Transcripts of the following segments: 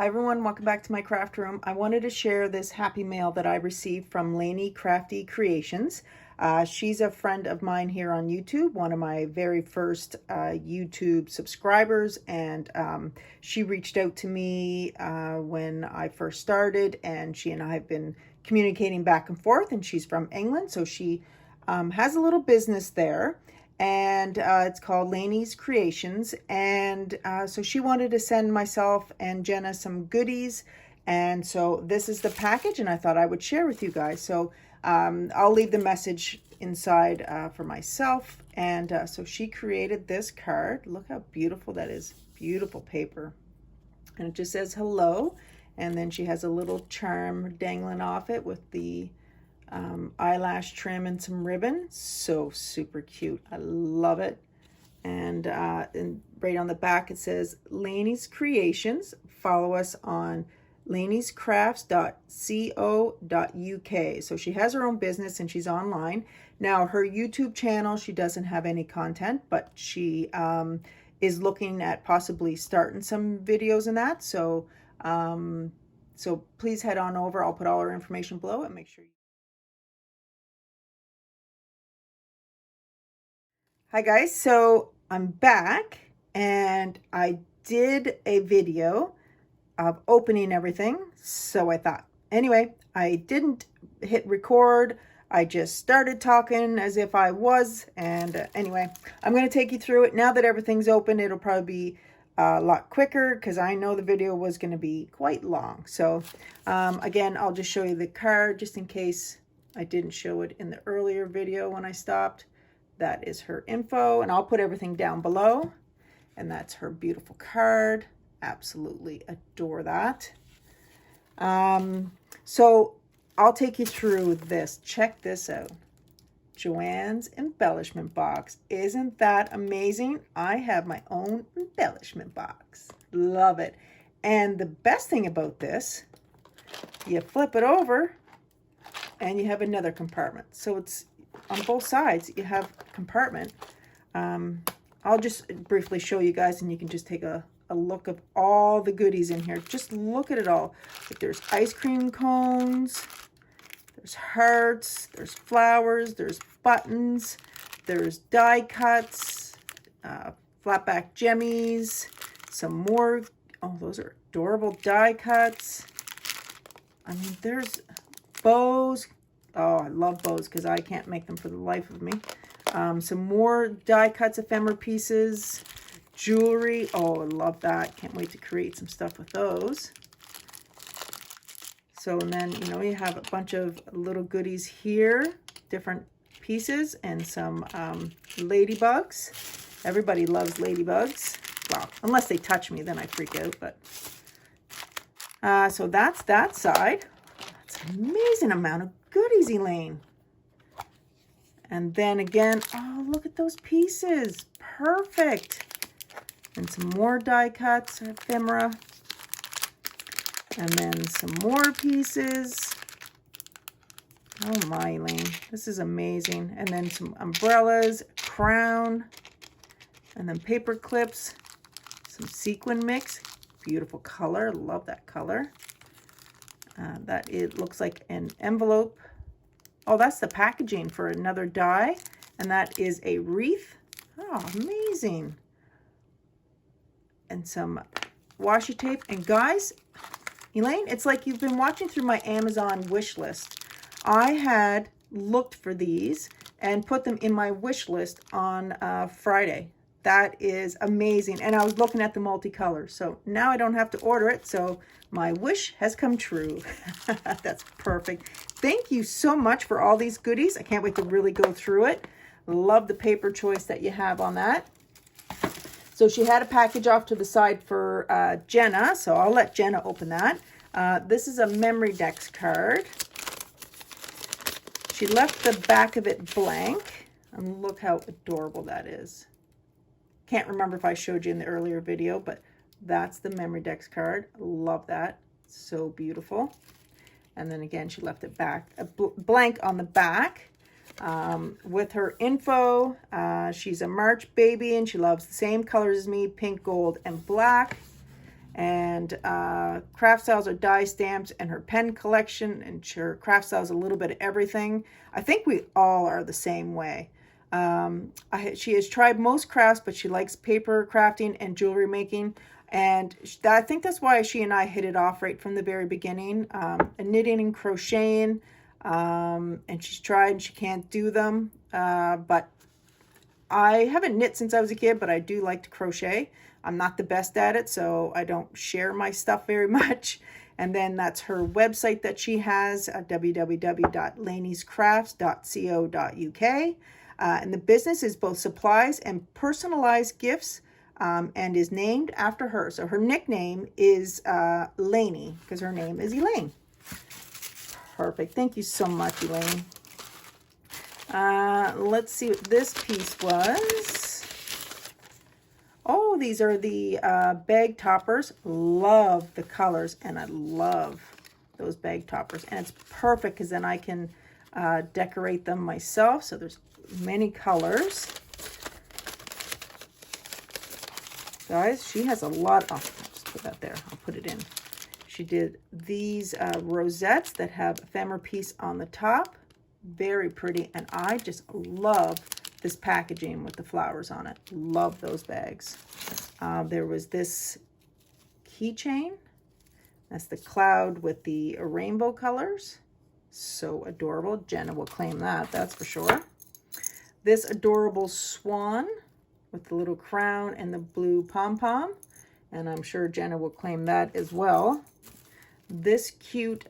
Hi everyone, welcome back to my craft room. I wanted to share this happy mail that I received from Laney Crafty Creations. She's a friend of mine here on YouTube, one of my very first YouTube subscribers, and she reached out to me when I first started, and she and I have been communicating back and forth, and she's from England, so she has a little business there. And it's called Laney's Creations, and so she wanted to send myself and Jenna some goodies, and so this is the package, and I thought I would share with you guys. So I'll leave the message inside for myself, and so she created this card. Look how beautiful that is. Beautiful paper, and it just says hello, and then she has a little charm dangling off it with the eyelash trim and some ribbon. So super cute. I love it. And right on the back it says Laney's Creations. Follow us on laneyscrafts.co.uk. So she has her own business and she's online. Now her YouTube channel, she doesn't have any content, but she is looking at possibly starting some videos in that. So so please head on over. I'll put all her information below and make sure you. Hi guys, so I'm back and I did a video of opening everything, so I thought. Anyway, I didn't hit record. I just started talking as if I was, and anyway, I'm going to take you through it. Now that everything's open, it'll probably be a lot quicker because I know the video was going to be quite long. So again, I'll just show you the card just in case I didn't show it in the earlier video when I stopped. That is her info, and I'll put everything down below. And that's her beautiful card. Absolutely adore that. So I'll take you through this. Check this out. Johanne's embellishment box. Isn't that amazing? I have my own embellishment box. Love it. And the best thing about this, you flip it over and you have another compartment. So it's on both sides, you have a compartment. I'll just briefly show you guys, and you can just take a look of all the goodies in here. Just look at it all. Like there's ice cream cones, there's hearts, there's flowers, there's buttons, there's die cuts, flatback jemmies, some more. Oh, those are adorable die cuts. I mean, there's bows. Oh, I love bows because I can't make them for the life of me. Some more die cuts, ephemera pieces, jewelry. Oh, I love that. Can't wait to create some stuff with those. So, and then, you know, you have a bunch of little goodies here, different pieces, and some ladybugs. Everybody loves ladybugs. Well, unless they touch me, then I freak out. But so that's that side. That's an amazing amount of goodies, Elaine. And then again, oh, look at those pieces. Perfect. And some more die cuts, ephemera. And then some more pieces. Oh my, Elaine. This is amazing. And then some umbrellas, crown, and then paper clips, some sequin mix. Beautiful color. Love that color. That it looks like an envelope. Oh, that's the packaging for another die. And that is a wreath. Oh, amazing. And some washi tape. And guys, Elaine, it's like you've been watching through my Amazon wish list. I had looked for these and put them in my wish list on Friday. That is amazing. And I was looking at the multicolor. So now I don't have to order it. So my wish has come true. That's perfect. Thank you so much for all these goodies. I can't wait to really go through it. Love the paper choice that you have on that. So she had a package off to the side for Jenna. So I'll let Jenna open that. This is a memory decks card. She left the back of it blank. And look how adorable that is. Can't remember if I showed you in the earlier video, but that's the memory decks card. Love that. So beautiful. And then again, she left it back blank on the back with her info. She's a March baby and she loves the same colors as me, pink, gold, and black. And craft styles are die stamps and her pen collection, and her craft styles a little bit of everything. I think we all are the same way. She has tried most crafts, but she likes paper crafting and jewelry making. And I think that's why she and I hit it off right from the very beginning. Knitting and crocheting. And she's tried and she can't do them. But I haven't knit since I was a kid, but I do like to crochet. I'm not the best at it, so I don't share my stuff very much. And then that's her website that she has at www.laneyscrafts.co.uk. And the business is both supplies and personalized gifts, and is named after her. So her nickname is Laney, because her name is Elaine. Perfect. Thank you so much, Elaine. Let's see what this piece was. Oh, these are the bag toppers. Love the colors, and I love those bag toppers. And it's perfect because then I can decorate them myself. So there's many colors. Guys, she has a lot. Oh, I'll just put that there. I'll put it in. She did these rosettes that have ephemera piece on the top. Very pretty. And I just love this packaging with the flowers on it. Love those bags. There was this keychain. That's the cloud with the rainbow colors. So adorable. Jenna will claim that, that's for sure. This adorable swan with the little crown and the blue pom-pom. And I'm sure Jenna will claim that as well. This cute,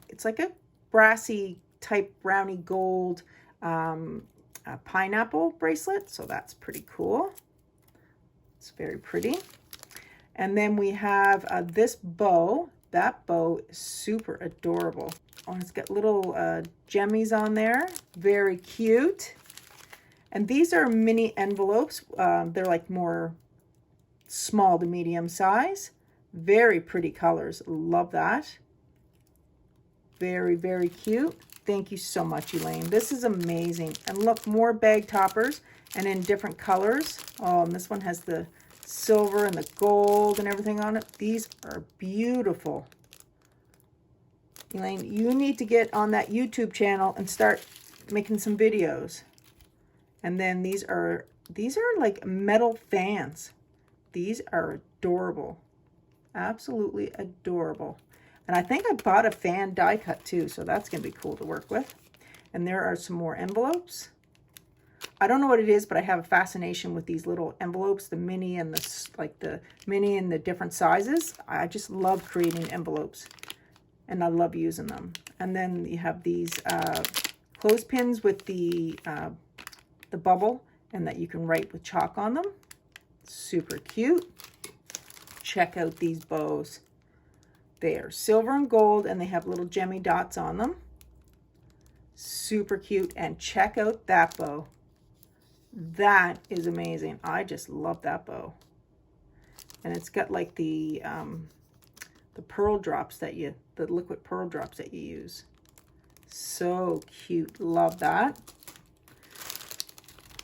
it's like a brassy type brownie gold pineapple bracelet. So that's pretty cool. It's very pretty. And then we have this bow. That bow is super adorable. Oh, it's got little gemmies on there. Very cute. And these are mini envelopes. They're like more small to medium size. Very pretty colors. Love that. Very, very cute. Thank you so much, Elaine. This is amazing. And look, more bag toppers and in different colors. Oh, and this one has the silver and the gold and everything on it. These are beautiful. Elaine, you need to get on that YouTube channel and start making some videos. And then these are like metal fans. These are adorable. Absolutely adorable. And I think I bought a fan die cut too, so that's going to be cool to work with. And there are some more envelopes. I don't know what it is, but I have a fascination with these little envelopes, the mini and the mini and the different sizes. I just love creating envelopes, and I love using them. And then you have these clothespins with the bubble, and that you can write with chalk on them. Super cute. Check out these bows. They are silver and gold, and they have little gemmy dots on them. Super cute. And check out that bow. That is amazing. I just love that bow. And it's got like the pearl drops the liquid pearl drops that you use. So cute. Love that.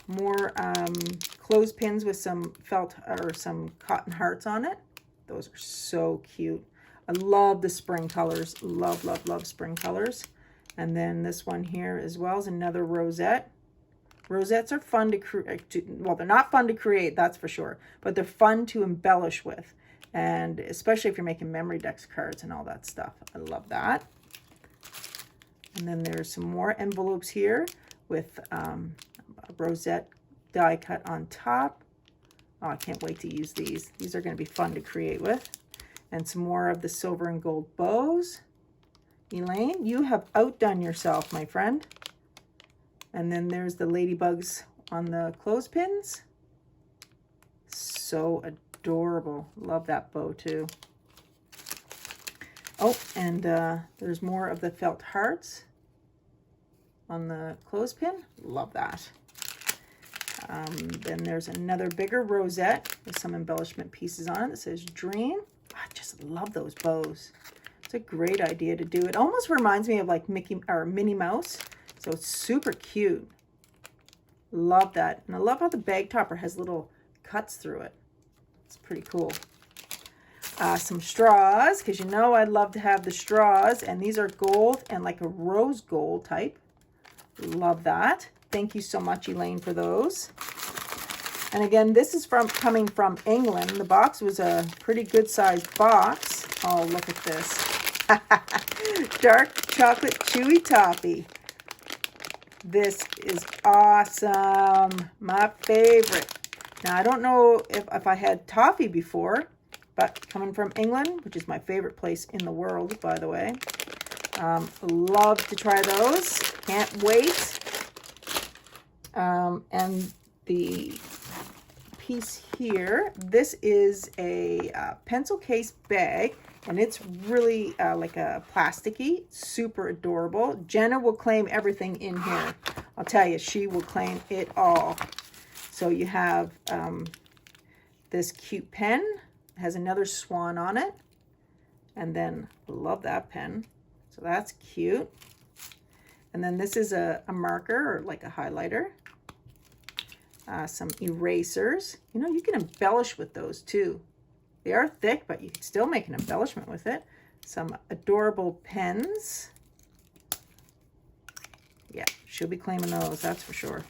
More clothespins with some felt or some cotton hearts on it. Those are so cute. I love the spring colors. Love, love, love spring colors. And then this one here as well is another rosette. Rosettes are fun to create. Well, they're not fun to create, that's for sure. But they're fun to embellish with. And especially if you're making memory dex cards and all that stuff. I love that. And then there's some more envelopes here with a rosette die cut on top. Oh, I can't wait to use these. These are going to be fun to create with. And some more of the silver and gold bows. Elaine, you have outdone yourself, my friend. And then there's the ladybugs on the clothespins. So adorable. Love that bow too. Oh, and there's more of the felt hearts on the clothespin. Love that. Then there's another bigger rosette with some embellishment pieces on it that says Dream. I just love those bows. It's a great idea to do. It almost reminds me of like Mickey or Minnie Mouse. So it's super cute. Love that. And I love how the bag topper has little cuts through it. It's pretty cool. Some straws, because you know I love to have the straws, and these are gold and like a rose gold type. Love that. Thank you so much, Elaine, for those. And again, this is coming from England. The box was a pretty good sized box. Oh, look at this. Dark chocolate chewy toffee. This is awesome. My favorite. Now, I don't know if I had toffee before, but coming from England, which is my favorite place in the world, by the way. Love to try those. Can't wait. And the piece here, this is a pencil case bag, and it's really like a plasticky, super adorable. Jenna will claim everything in here. I'll tell you, she will claim it all. So you have this cute pen. It has another swan on it. And then, love that pen. So that's cute. And then this is a marker, or like a highlighter. Some erasers. You know, you can embellish with those too. They are thick, but you can still make an embellishment with it. Some adorable pens. Yeah, she'll be claiming those, that's for sure.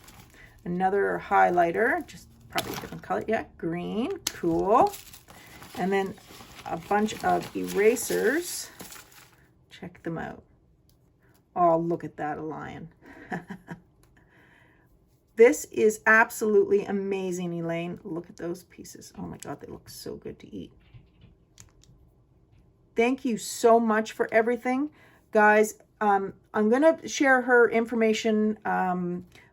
Another highlighter, just probably a different color. Yeah, green, cool. And then a bunch of erasers. Check them out. Oh, look at that, a lion. This is absolutely amazing, Elaine. Look at those pieces. Oh my God, they look so good to eat. Thank you so much for everything. Guys, I'm going to share her information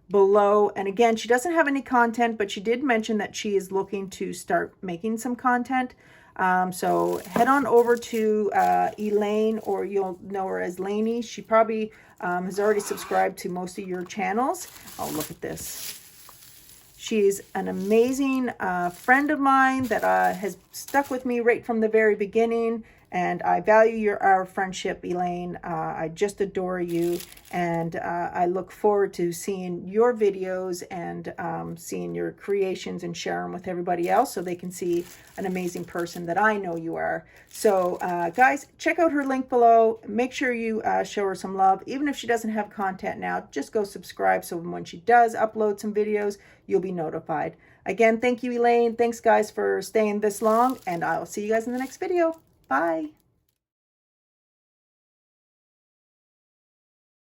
below. And again, she doesn't have any content, but she did mention that she is looking to start making some content. So head on over to Elaine, or you'll know her as Laney. She probably has already subscribed to most of your channels. Oh, look at this. She's an amazing friend of mine that has stuck with me right from the very beginning. And I value our friendship, Elaine. I just adore you. And I look forward to seeing your videos and seeing your creations and share them with everybody else so they can see an amazing person that I know you are. So guys, check out her link below. Make sure you show her some love. Even if she doesn't have content now, just go subscribe so when she does upload some videos, you'll be notified. Again, thank you, Elaine. Thanks, guys, for staying this long. And I'll see you guys in the next video. Bye.